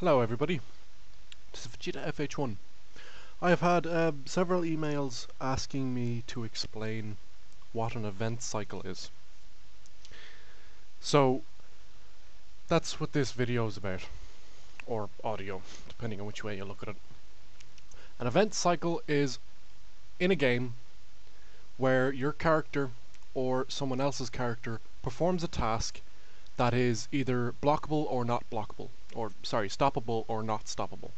Hello everybody, this is Vegeta FH1. I have had several emails asking me to explain what an event cycle is. So that's what this video is about, or audio, depending on which way you look at it. An event cycle is in a game where your character or someone else's character performs a task that is either blockable or not blockable, or stoppable or not stoppable.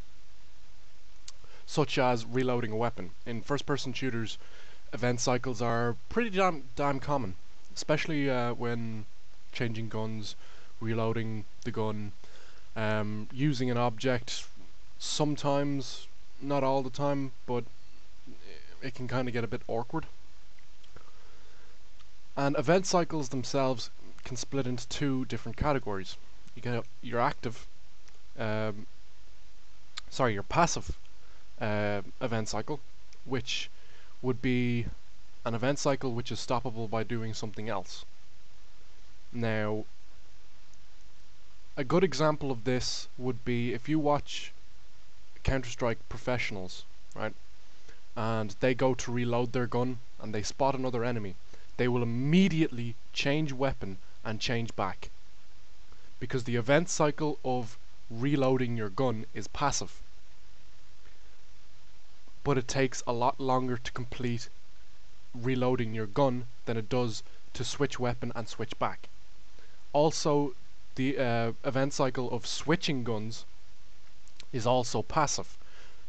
Such as reloading a weapon. In first-person shooters, event cycles are pretty damn common, especially when changing guns, reloading the gun, using an object. Sometimes, not all the time, but it can kind of get a bit awkward. And event cycles themselves can split into two different categories. You get your active, your passive event cycle, which would be an event cycle which is stoppable by doing something else. Now, a good example of this would be if you watch Counter-Strike professionals, right? And they go to reload their gun and they spot another enemy. They will immediately change weapon and change back, because the event cycle of reloading your gun is passive, but it takes a lot longer to complete reloading your gun than it does to switch weapon and switch back. Also, the event cycle of switching guns is also passive,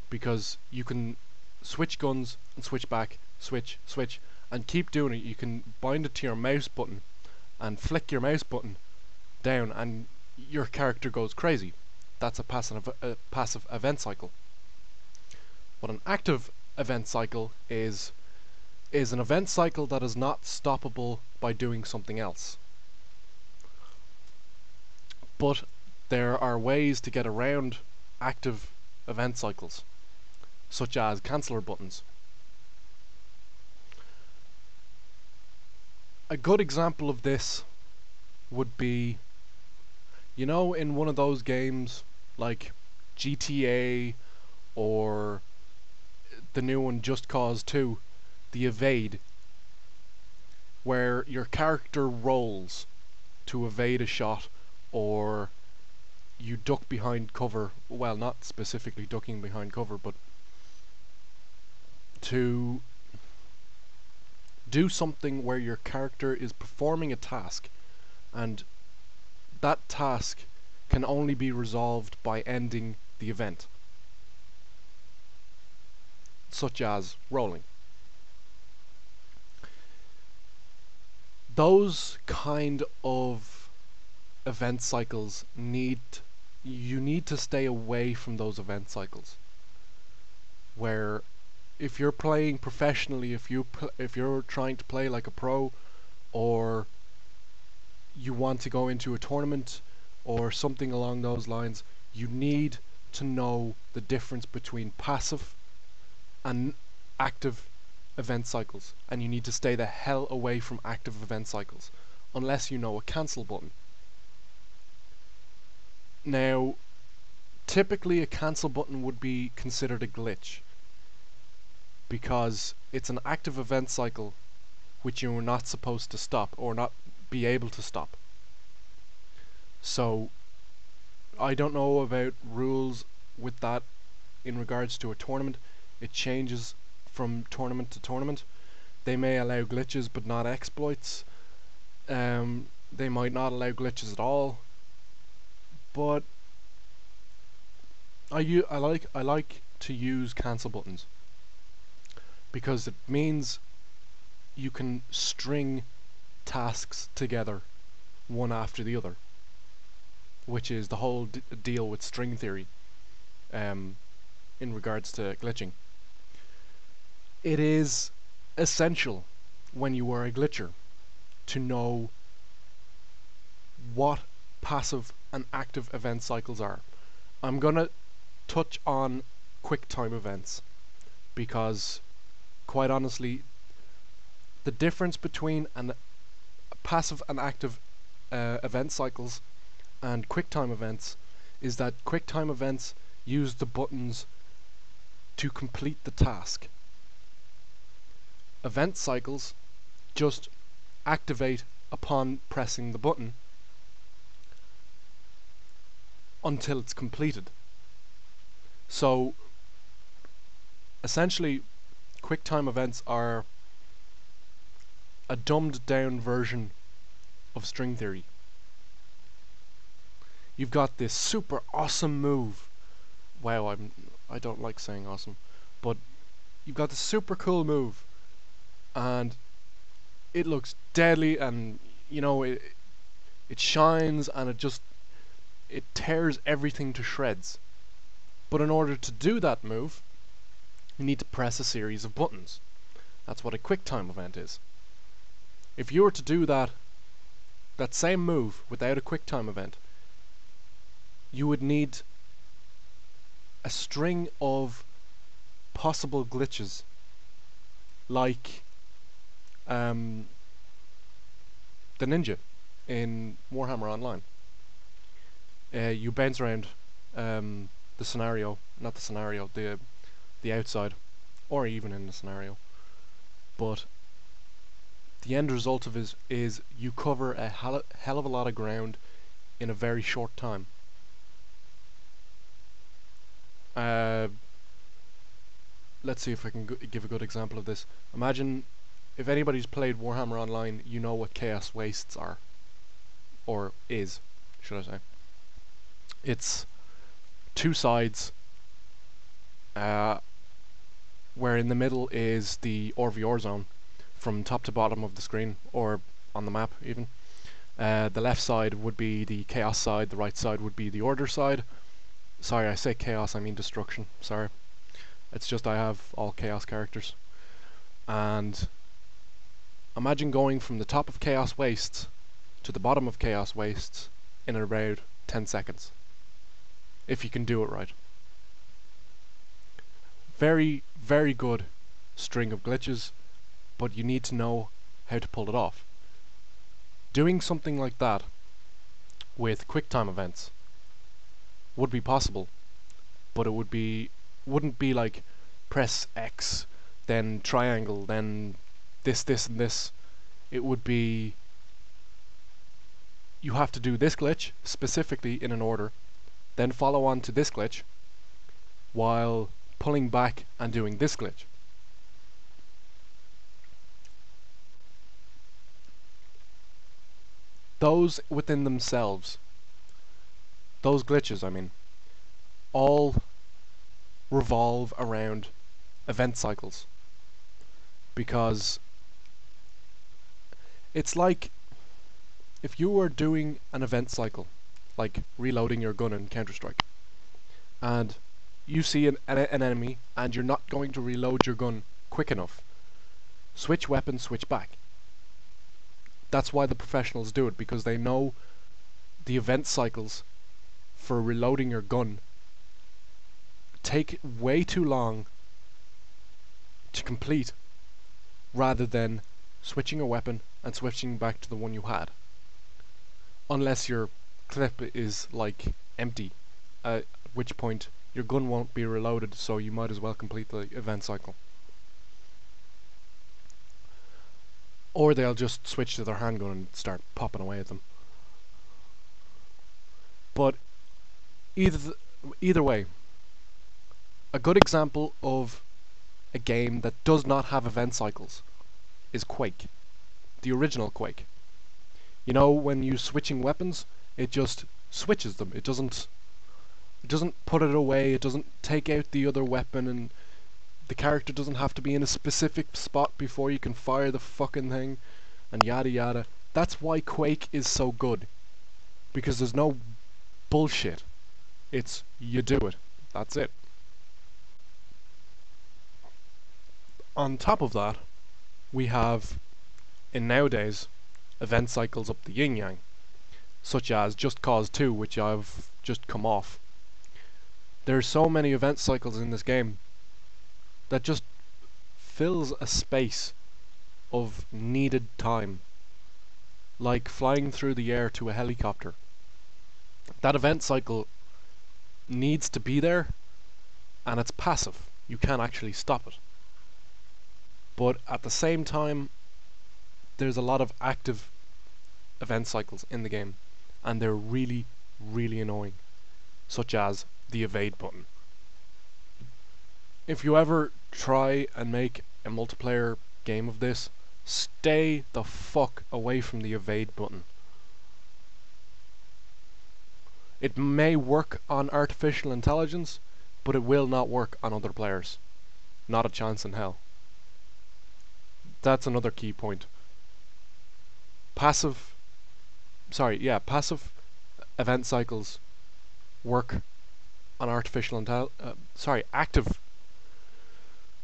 because you can switch guns and switch back, switch, and keep doing it. You can bind it to your mouse button and flick your mouse button down and your character goes crazy. That's a passive event cycle. What an active event cycle is an event cycle that is not stoppable by doing something else. But there are ways to get around active event cycles, such as canceller buttons. A good example of this would be, you know, in one of those games like GTA or the new one Just Cause 2, the evade, where your character rolls to evade a shot, or you duck behind cover. Well, not specifically ducking behind cover, but to do something where your character is performing a task, and that task can only be resolved by ending the event, such as rolling. Those kind of event cycles you need to stay away from those event cycles, where if you're playing professionally, if you're trying to play like a pro, or you want to go into a tournament or something along those lines, you need to know the difference between passive and active event cycles, and you need to stay the hell away from active event cycles unless you know a cancel button. Now, typically a cancel button would be considered a glitch, because it's an active event cycle which you are not supposed to stop, or not be able to stop. So I don't know about rules with that in regards to a tournament. It changes from tournament to tournament. They may allow glitches but not exploits. They might not allow glitches at all. But I like to use cancel buttons, because it means you can string tasks together one after the other, which is the whole deal with string theory in regards to glitching. It is essential when you are a glitcher to know what passive and active event cycles are. I'm gonna touch on quick time events, because quite honestly, the difference between passive and active event cycles and quick time events is that QuickTime events use the buttons to complete the task. Event cycles just activate upon pressing the button until it's completed. So essentially, QuickTime events are a dumbed down version of string theory. You've got this super awesome move. Wow, I don't like saying awesome, but you've got this super cool move, and it looks deadly, and you know it shines, and it tears everything to shreds. But in order to do that move, you need to press a series of buttons. That's what a QuickTime event is. If you were to do that same move without a QuickTime event, you would need a string of possible glitches, like the ninja in Warhammer Online. You bounce around the scenario, not the scenario, the outside, or even in the scenario, but the end result of it is you cover a hell of a lot of ground in a very short time. Let's see if I can give a good example of this. Imagine, if anybody's played Warhammer Online, you know what Chaos Wastes are. Or is, should I say. It's two sides, where in the middle is the OR zone, from top to bottom of the screen, or on the map even. The left side would be the Chaos side, the right side would be the Order side. Sorry, I say Chaos, I mean Destruction, sorry. It's just I have all Chaos characters. And imagine going from the top of Chaos Wastes to the bottom of Chaos Wastes in about 10 seconds. If you can do it right. Very, very good string of glitches, but you need to know how to pull it off. Doing something like that with QuickTime events would be possible, but it wouldn't be like press X, then triangle, then this, and this. It would be, you have to do this glitch specifically in an order, then follow on to this glitch while pulling back and doing this glitch. Those within themselves, those glitches, I mean, all revolve around event cycles, because it's like if you were doing an event cycle, like reloading your gun in Counter-Strike, and you see an enemy and you're not going to reload your gun quick enough, switch weapon, switch back. That's why the professionals do it, because they know the event cycles for reloading your gun take way too long to complete, rather than switching a weapon and switching back to the one you had. Unless your clip is like empty, at which point your gun won't be reloaded, so you might as well complete the event cycle. Or they'll just switch to their handgun and start popping away at them. But either way, a good example of a game that does not have event cycles is Quake, the original Quake. You know, when you're switching weapons, it just switches them. It doesn't put it away, it doesn't take out the other weapon, and the character doesn't have to be in a specific spot before you can fire the fucking thing, and yada yada. That's why Quake is so good, because there's no bullshit. It's, you do it. That's it. On top of that, we have, in nowadays, event cycles up the yin-yang, such as Just Cause 2, which I've just come off. There's so many event cycles in this game that just fills a space of needed time, like flying through the air to a helicopter. That event cycle needs to be there, and it's passive. You can't actually stop it. But at the same time, there's a lot of active event cycles in the game, and they're really, really annoying, such as the evade button. If you ever try and make a multiplayer game of this, stay the fuck away from the evade button. It may work on artificial intelligence, but it will not work on other players. Not a chance in hell. That's another key point. Passive event cycles work on active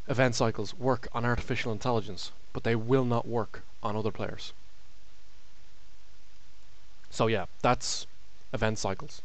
event cycles work on artificial intelligence, but they will not work on other players. So yeah, that's event cycles.